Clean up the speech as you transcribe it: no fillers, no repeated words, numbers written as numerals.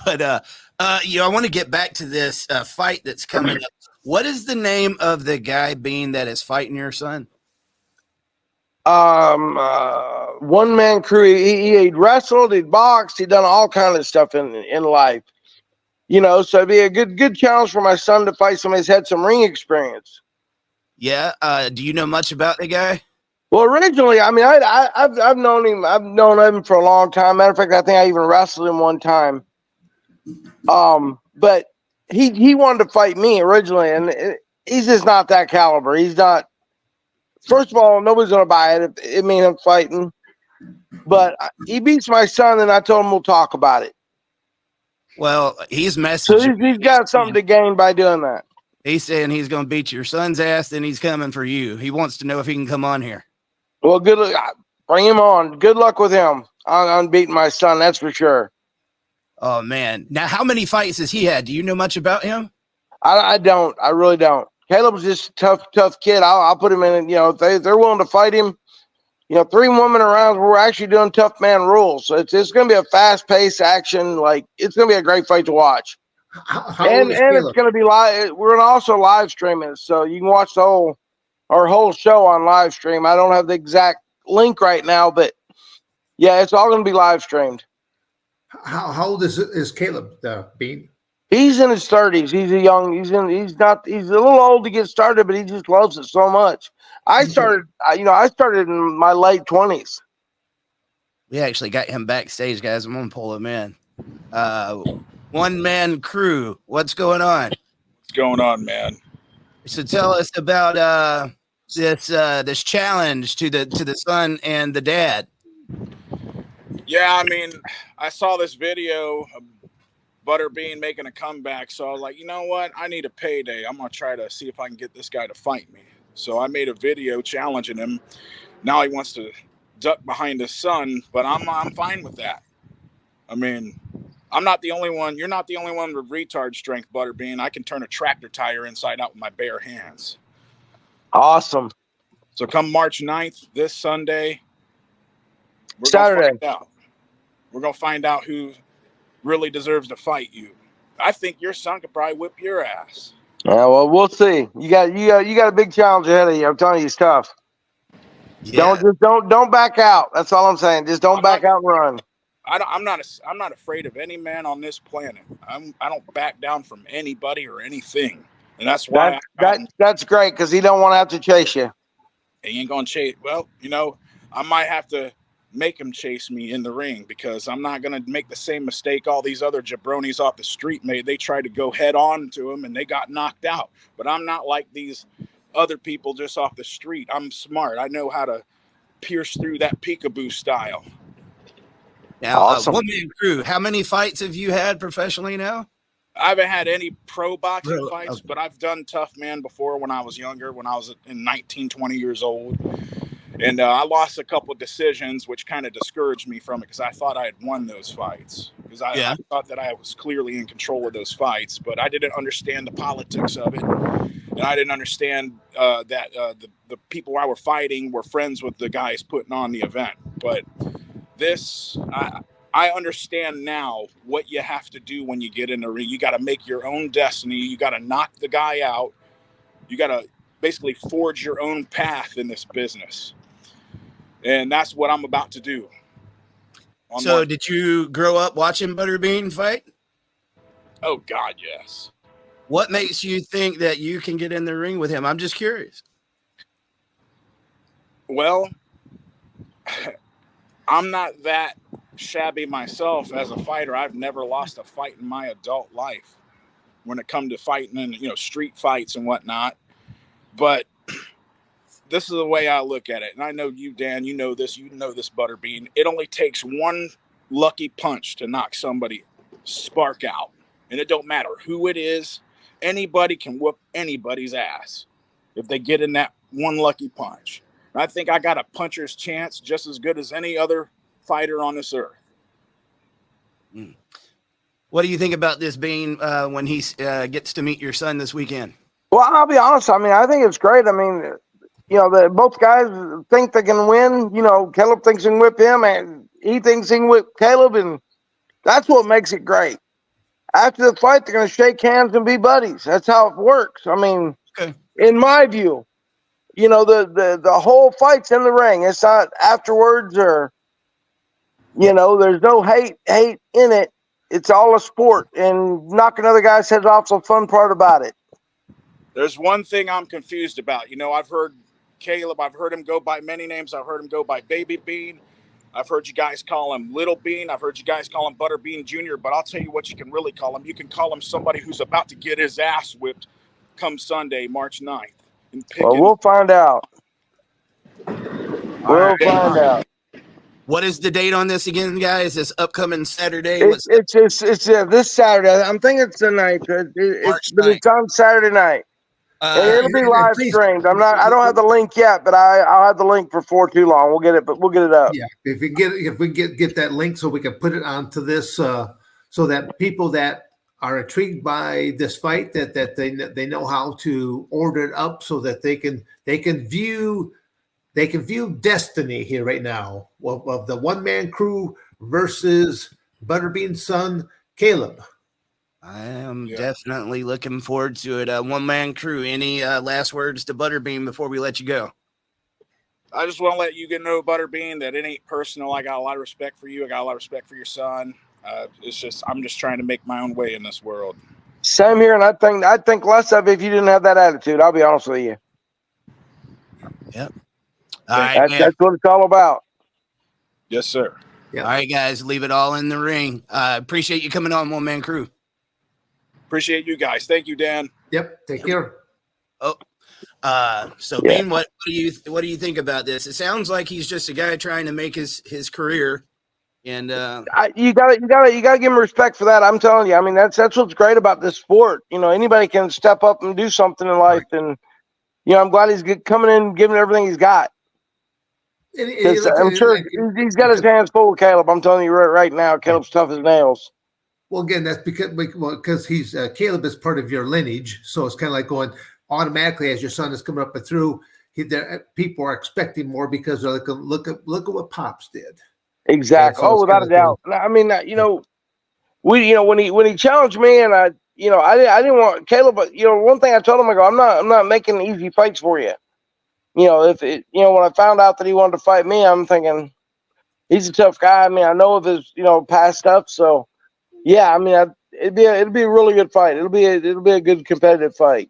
But I want to get back to this fight that's coming up. What is the name of the guy being that is fighting your son? One man crew. He'd wrestled, he'd boxed, he'd done all kind of stuff in life. So it'd be a good challenge for my son to fight somebody who's had some ring experience. Yeah. Do you know much about the guy? Well, originally, I mean, I've known him. I've known him for a long time. Matter of fact, I think I even wrestled him one time. But he wanted to fight me originally, and he's just not that caliber. He's not. First of all, nobody's gonna buy it if it means him fighting. But he beats my son, and I told him we'll talk about it. Well, he's So messaging. he's got something to gain by doing that. He's saying he's going to beat your son's ass, and he's coming for you. He wants to know if he can come on here. Well, good luck. Bring him on. Good luck with him on beating my son. That's for sure. Oh man! Now, how many fights has he had? Do you know much about him? I don't. I really don't. Caleb's just a tough kid. I'll put him in. If they're willing to fight him. 3 women around. We're actually doing tough man rules. So it's going to be a fast paced action. Like it's going to be a great fight to watch. And it's going to be live. We're going to also live stream it, so you can watch our whole show on live stream. I don't have the exact link right now, but yeah, it's all going to be live streamed. How old is Caleb Bean? He's in his 30s. He's he's a little old to get started, but he just loves it so much. I started in my late 20s. We actually got him backstage, guys. I'm going to pull him in. One man crew. What's going on? What's going on, man? So tell us about this challenge to the son and the dad. Yeah, I mean, I saw this video of Butterbean making a comeback, so I was like, you know what? I need a payday. I'm gonna try to see if I can get this guy to fight me. So I made a video challenging him. Now he wants to duck behind his son, but I'm fine with that. I mean, I'm not the only one. You're not the only one with retard strength, Butterbean. I can turn a tractor tire inside out with my bare hands. Awesome. So come March 9th, this Sunday, Saturday. We're going to find out who really deserves to fight you. I think your son could probably whip your ass. Yeah, well, we'll see. You got a big challenge ahead of you. I'm telling you, it's tough. Yeah. Don't back out. That's all I'm saying. Just don't back out and run. I'm not afraid of any man on this planet. I don't back down from anybody or anything, and that's why that's great because he don't want to have to chase you. He ain't gonna chase. Well, I might have to make him chase me in the ring because I'm not gonna make the same mistake all these other jabronis off the street made. They tried to go head on to him and they got knocked out. But I'm not like these other people just off the street. I'm smart. I know how to pierce through that peekaboo style. Now, awesome. One man crew, how many fights have you had professionally now? I haven't had any pro boxing fights, but I've done tough man before when I was younger, when I was 19, 20 years old. And I lost a couple of decisions, which kind of discouraged me from it because I thought I had won those fights. Because I thought that I was clearly in control of those fights, but I didn't understand the politics of it. And I didn't understand that the people I were fighting were friends with the guys putting on the event. But this, I understand now what you have to do when you get in the ring. You got to make your own destiny. You got to knock the guy out. You got to basically forge your own path in this business. And that's what I'm about to do. So did you grow up watching Butterbean fight? Oh, God, yes. What makes you think that you can get in the ring with him? I'm just curious. Well, I'm not that shabby myself as a fighter. I've never lost a fight in my adult life when it comes to fighting and, street fights and whatnot. But this is the way I look at it. And I know you, Dan, you know this, Butterbean. It only takes one lucky punch to knock somebody spark out. And it don't matter who it is. Anybody can whoop anybody's ass if they get in that one lucky punch. And I think I got a puncher's chance just as good as any other fighter on this earth. What do you think about this being when he gets to meet your son this weekend? Well, I'll be honest. I mean, I think it's great. I mean, both guys think they can win. Caleb thinks he can whip him, and he thinks he can whip Caleb, and that's what makes it great. after the fight, they're going to shake hands and be buddies. That's how it works. I mean, Okay. in my view, you know, the whole fight's in the ring. It's not afterwards or, you know, there's no hate in it. It's all a sport, and knocking other guys' heads off is the fun part about it. There's one thing I'm confused about. You know, I've heard Caleb, I've heard him go by many names. I've heard him go by Baby Bean. I've heard you guys call him Little Bean. I've heard you guys call him Butterbean Jr., but I'll tell you what you can really call him. You can call him somebody who's about to get his ass whipped come Sunday, March 9th. Well, we'll find out. We'll find out. What is the date on this again, guys? This upcoming Saturday? It's this Saturday. I'm thinking it's the 9th. It's on Saturday night. It'll be live streamed. I don't have the link yet, but I'll have the link before too long. We'll get it up. Yeah, if we get that link so we can put it onto this, so that people that are intrigued by this fight that they know how to order it up so that they can view destiny here right now of the one-man crew versus Butterbean's son Caleb. I am definitely looking forward to it. One-man crew. Any last words to Butterbean before we let you go? I just want to let you know, Butterbean, that it ain't personal. I got a lot of respect for you. I got a lot of respect for your son. I'm just trying to make my own way in this world. Same here, and I'd think less of it if you didn't have that attitude. I'll be honest with you. Yep. All right, that's what it's all about. Yes, sir. Yep. All right, guys, leave it all in the ring. Appreciate you coming on, One-Man Crew. Appreciate you guys. Thank you, Dan. Yep. Take care. Bean, what do you think about this? It sounds like he's just a guy trying to make his career, and you gotta give him respect for that. I'm telling you. I mean, that's what's great about this sport. You know, anybody can step up and do something in life, and you know, I'm glad he's coming in and giving everything he's got. I'm sure he's got his hands full with Caleb. I'm telling you right now, Caleb's tough as nails. Well, again, that's because he's Caleb is part of your lineage, so it's kind of like going automatically as your son is coming up and through. People are expecting more because they're like, look at what Pops did. Exactly. So without a doubt. I mean, you know, when he challenged me, and I didn't want Caleb, but you know, one thing I told him, I go, I'm not making easy fights for you. You know, when I found out that he wanted to fight me, I'm thinking he's a tough guy. I mean, I know of his past stuff, so. Yeah, I mean, it'd be a really good fight. It'll be a good competitive fight.